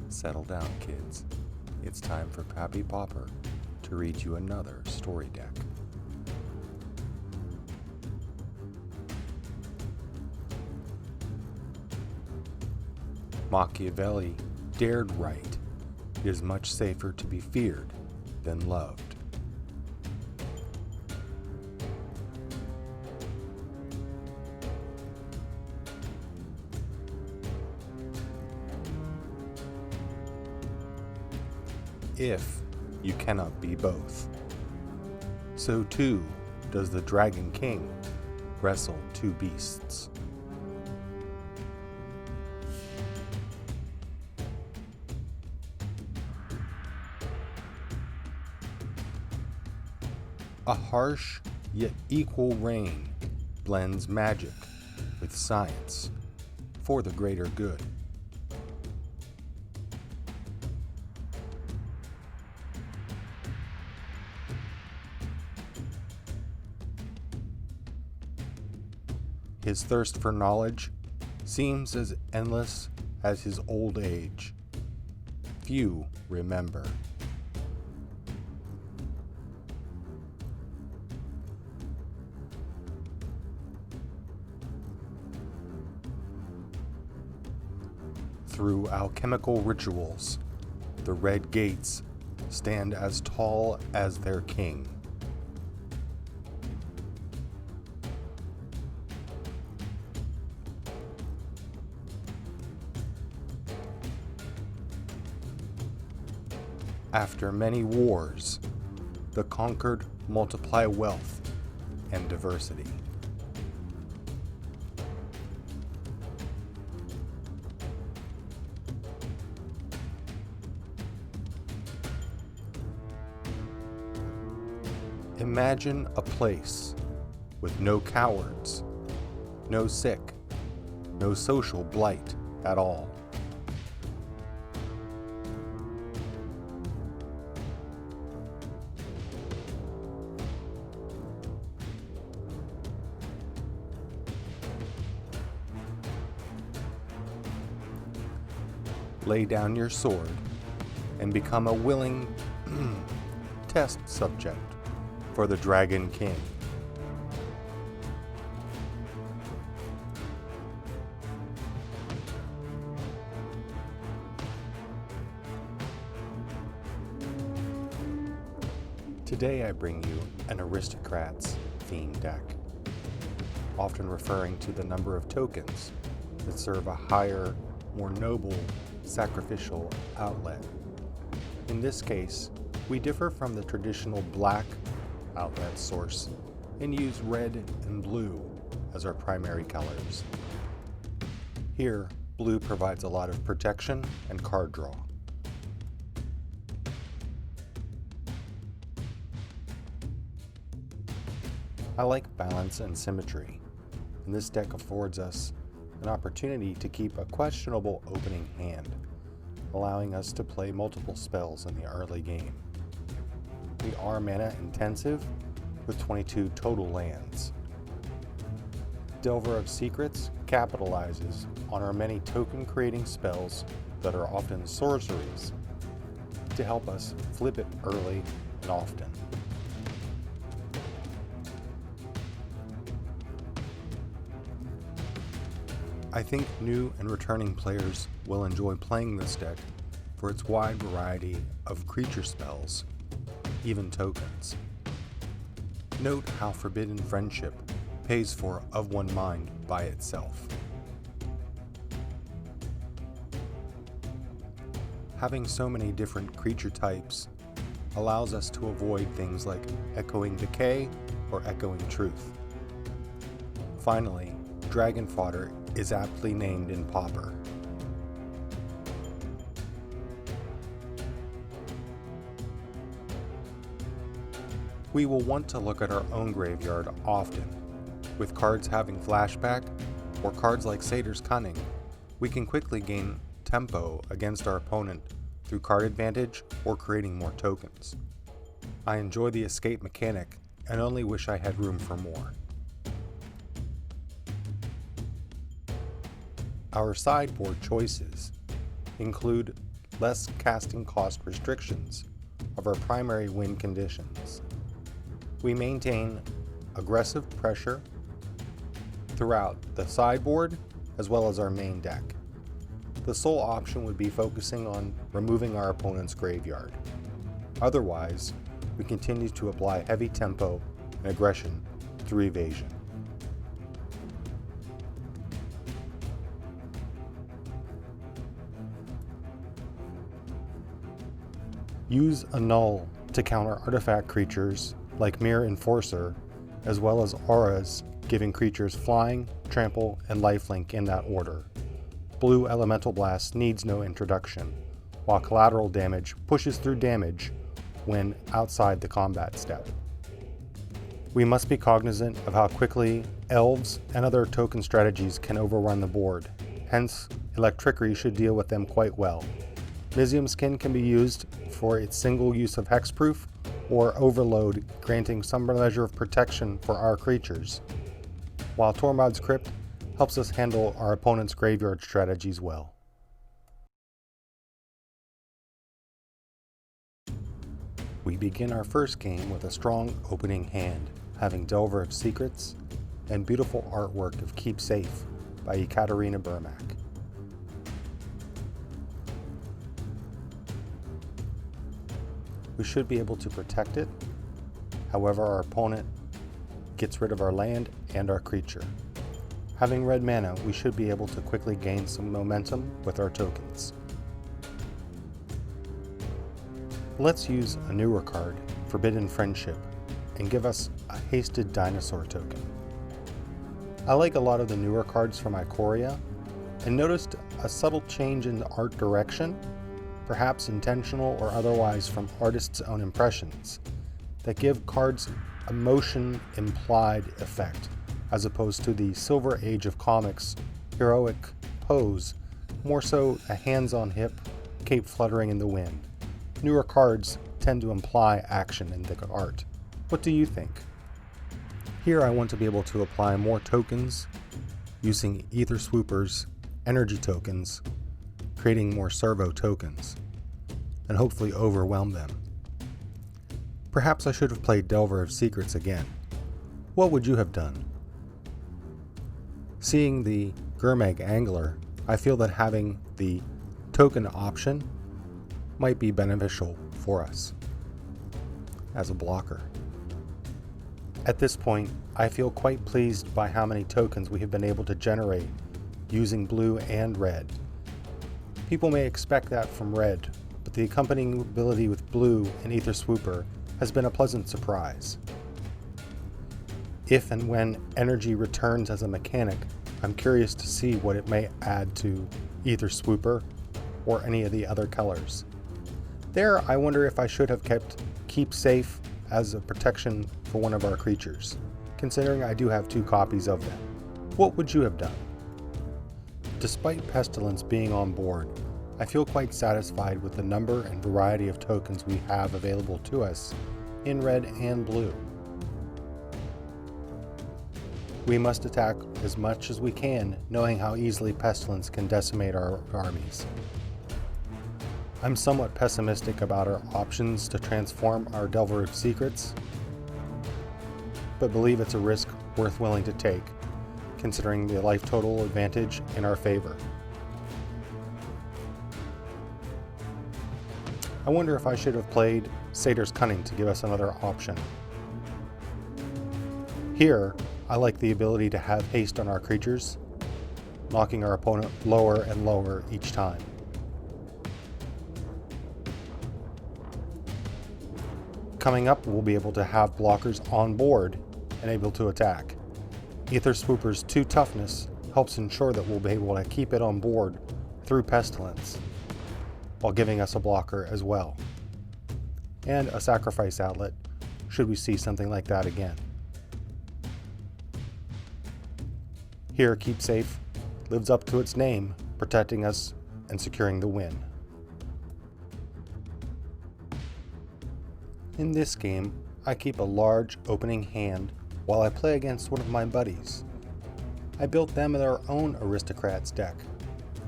Settle down, kids. It's time for Pappy Pauper to read you another story deck. Machiavelli dared write, "It is much safer to be feared than loved." If you cannot be both, so too does the Dragon King wrestle two beasts. A harsh yet equal reign blends magic with science for the greater good. His thirst for knowledge seems as endless as his old age. Few remember. Through alchemical rituals, the red gates stand as tall as their king. After many wars, the conquered multiply wealth and diversity. Imagine a place with no cowards, no sick, no social blight at all. Lay down your sword and become a willing test subject for the Dragon King. Today I bring you an Aristocrats themed deck, often referring to the number of tokens that serve a higher, more noble, sacrificial outlet. In this case, we differ from the traditional black outlet source and use red and blue as our primary colors. Here, blue provides a lot of protection and card draw. I like balance and symmetry, and this deck affords us an opportunity to keep a questionable opening hand, allowing us to play multiple spells in the early game. We are mana intensive with 22 total lands. Delver of Secrets capitalizes on our many token creating spells that are often sorceries to help us flip it early and often. I think new and returning players will enjoy playing this deck for its wide variety of creature spells, even tokens. Note how Forbidden Friendship pays for Of One Mind by itself. Having so many different creature types allows us to avoid things like Echoing Decay or Echoing Truth. Finally, Dragon Fodder is aptly named in Pauper. We will want to look at our own graveyard often. With cards having flashback, or cards like Satyr's Cunning, we can quickly gain tempo against our opponent through card advantage or creating more tokens. I enjoy the escape mechanic and only wish I had room for more. Our sideboard choices include less casting cost restrictions of our primary win conditions. We maintain aggressive pressure throughout the sideboard as well as our main deck. The sole option would be focusing on removing our opponent's graveyard. Otherwise, we continue to apply heavy tempo and aggression through evasion. Use Annul to counter artifact creatures like Mirror Enforcer, as well as auras giving creatures flying, trample, and lifelink in that order. Blue Elemental Blast needs no introduction, while collateral damage pushes through damage when outside the combat step. We must be cognizant of how quickly elves and other token strategies can overrun the board, hence Electrickery should deal with them quite well. Mizzium Skin can be used for its single use of hexproof or overload, granting some measure of protection for our creatures, while Tormod's Crypt helps us handle our opponent's graveyard strategies well. We begin our first game with a strong opening hand, having Delver of Secrets and beautiful artwork of Keep Safe by Ekaterina Burmak. We should be able to protect it, however our opponent gets rid of our land and our creature. Having red mana, we should be able to quickly gain some momentum with our tokens. Let's use a newer card, Forbidden Friendship, and give us a hasted dinosaur token. I like a lot of the newer cards from Ikoria, and noticed a subtle change in the art direction, perhaps intentional or otherwise from artists' own impressions, that give cards a motion implied effect, as opposed to the Silver Age of comics heroic pose, more so a hands on hip, cape fluttering in the wind. Newer cards tend to imply action in the art. What do you think? Here I want to be able to apply more tokens using Aether Swooper's energy tokens, creating more servo tokens, and hopefully overwhelm them. Perhaps I should have played Delver of Secrets again. What would you have done? Seeing the Gurmag Angler, I feel that having the token option might be beneficial for us as a blocker. At this point, I feel quite pleased by how many tokens we have been able to generate using blue and red. People may expect that from red, but the accompanying ability with blue and Aether Swooper has been a pleasant surprise. If and when energy returns as a mechanic, I'm curious to see what it may add to Aether Swooper or any of the other colors. There, I wonder if I should have kept Keep Safe as a protection for one of our creatures, considering I do have 2 copies of them. What would you have done? Despite Pestilence being on board, I feel quite satisfied with the number and variety of tokens we have available to us in red and blue. We must attack as much as we can, knowing how easily Pestilence can decimate our armies. I'm somewhat pessimistic about our options to transform our Delver of Secrets, but believe it's a risk worth willing to take, considering the life total advantage in our favor. I wonder if I should have played Satyr's Cunning to give us another option. Here, I like the ability to have haste on our creatures, knocking our opponent lower and lower each time. Coming up, we'll be able to have blockers on board and able to attack. Aether Swooper's 2 toughness helps ensure that we'll be able to keep it on board through Pestilence, while giving us a blocker as well, and a sacrifice outlet should we see something like that again. Here, Keep Safe lives up to its name, protecting us and securing the win. In this game, I keep a large opening hand while I play against one of my buddies. I built them their own Aristocrats deck.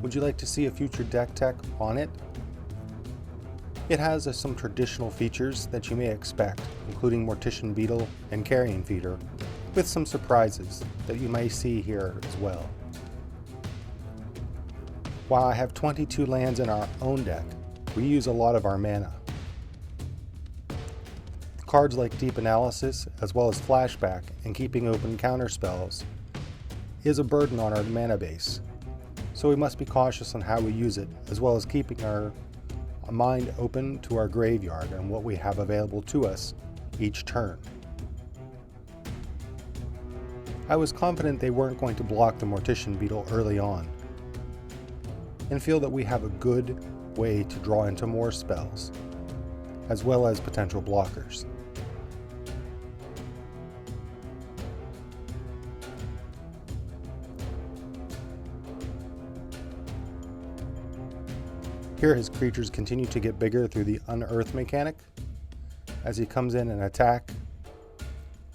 Would you like to see a future deck tech on it? It has some traditional features that you may expect, including Mortician Beetle and Carrion Feeder, with some surprises that you may see here as well. While I have 22 lands in our own deck, we use a lot of our mana. Cards like Deep Analysis, as well as Flashback and keeping open counter spells, is a burden on our mana base, so we must be cautious on how we use it, as well as keeping our mind open to our graveyard and what we have available to us each turn. I was confident they weren't going to block the Mortician Beetle early on, and feel that we have a good way to draw into more spells, as well as potential blockers. Here his creatures continue to get bigger through the unearth mechanic. As he comes in and attack,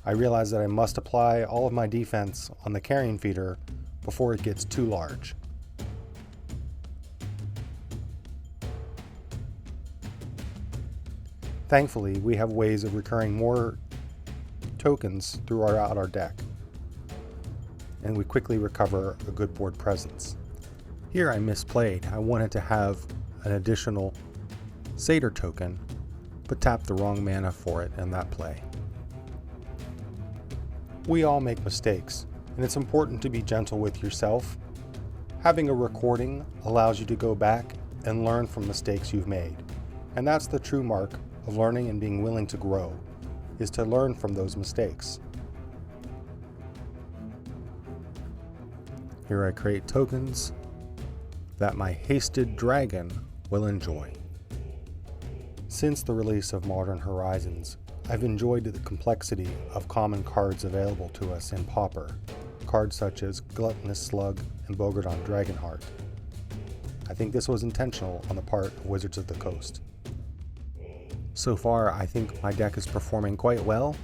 I realize that I must apply all of my defense on the Carrion Feeder before it gets too large. Thankfully, we have ways of recurring more tokens throughout our deck, and we quickly recover a good board presence. Here I misplayed. I wanted to have an additional Satyr token, but tapped the wrong mana for it in that play. We all make mistakes, and it's important to be gentle with yourself. Having a recording allows you to go back and learn from mistakes you've made, and that's the true mark of learning and being willing to grow, is to learn from those mistakes. Here I create tokens that my hasted dragon will enjoy. Since the release of Modern Horizons, I've enjoyed the complexity of common cards available to us in Pauper, cards such as Gluttonous Slug and Bogardan Dragonheart. I think this was intentional on the part of Wizards of the Coast. So far, I think my deck is performing quite well.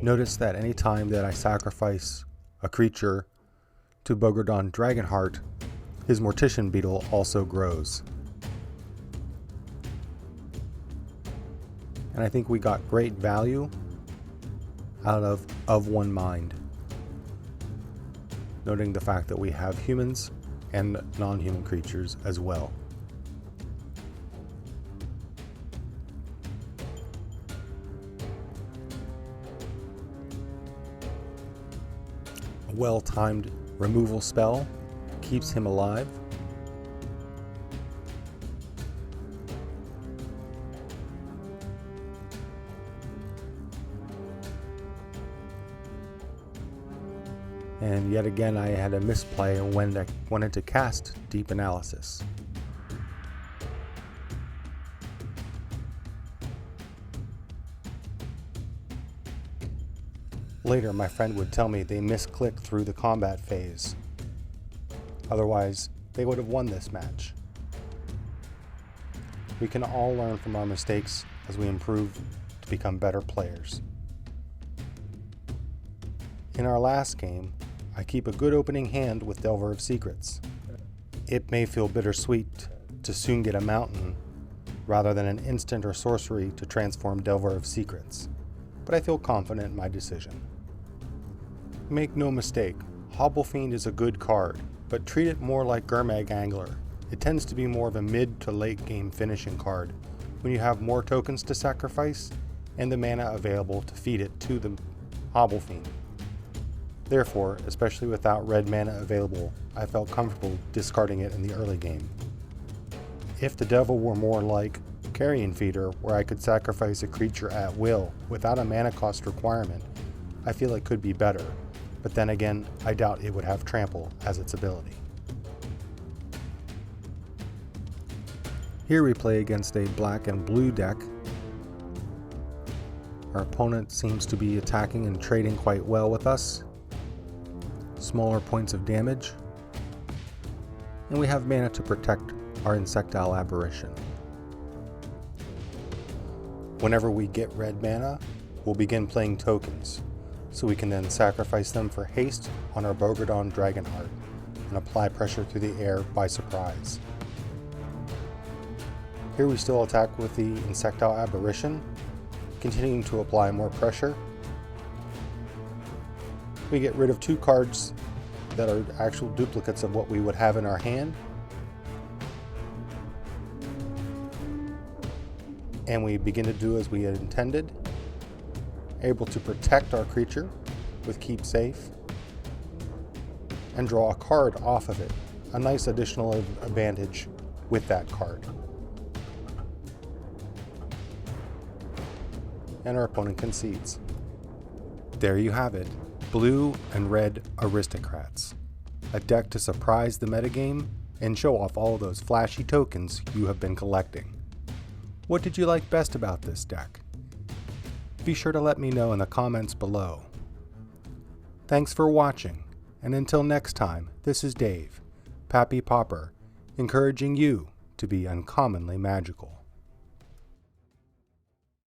Notice that any time that I sacrifice a creature to Bogardan Dragonheart, his Mortician Beetle also grows. And I think we got great value out of One Mind, noting the fact that we have humans and non-human creatures as well. A well-timed removal spell keeps him alive. And yet again I had a misplay when I wanted to cast Deep Analysis. Later, my friend would tell me they misclicked through the combat phase. Otherwise, they would have won this match. We can all learn from our mistakes as we improve to become better players. In our last game, I keep a good opening hand with Delver of Secrets. It may feel bittersweet to soon get a mountain rather than an instant or sorcery to transform Delver of Secrets, but I feel confident in my decision. Make no mistake, Hobblefiend is a good card, but treat it more like Gurmag Angler. It tends to be more of a mid to late game finishing card when you have more tokens to sacrifice and the mana available to feed it to the Hobblefiend. Therefore, especially without red mana available, I felt comfortable discarding it in the early game. If the Devil were more like Carrion Feeder, where I could sacrifice a creature at will without a mana cost requirement, I feel it could be better, but then again, I doubt it would have Trample as its ability. Here we play against a black and blue deck. Our opponent seems to be attacking and trading quite well with us. Smaller points of damage. and we have mana to protect our insectile apparition. Whenever we get red mana, we'll begin playing tokens, so we can then sacrifice them for haste on our Bogardan Dragonheart and apply pressure through the air by surprise. Here we still attack with the insectile apparition, continuing to apply more pressure. We get rid of 2 cards that are actual duplicates of what we would have in our hand. And we begin to do as we had intended, able to protect our creature with Keep Safe, and draw a card off of it. A nice additional advantage with that card. And our opponent concedes. There you have it, Blue and Red Aristocrats. A deck to surprise the metagame and show off all those flashy tokens you have been collecting. What did you like best about this deck? Be sure to let me know in the comments below. Thanks for watching, and until next time, this is Dave, Pappy Pauper, encouraging you to be uncommonly magical.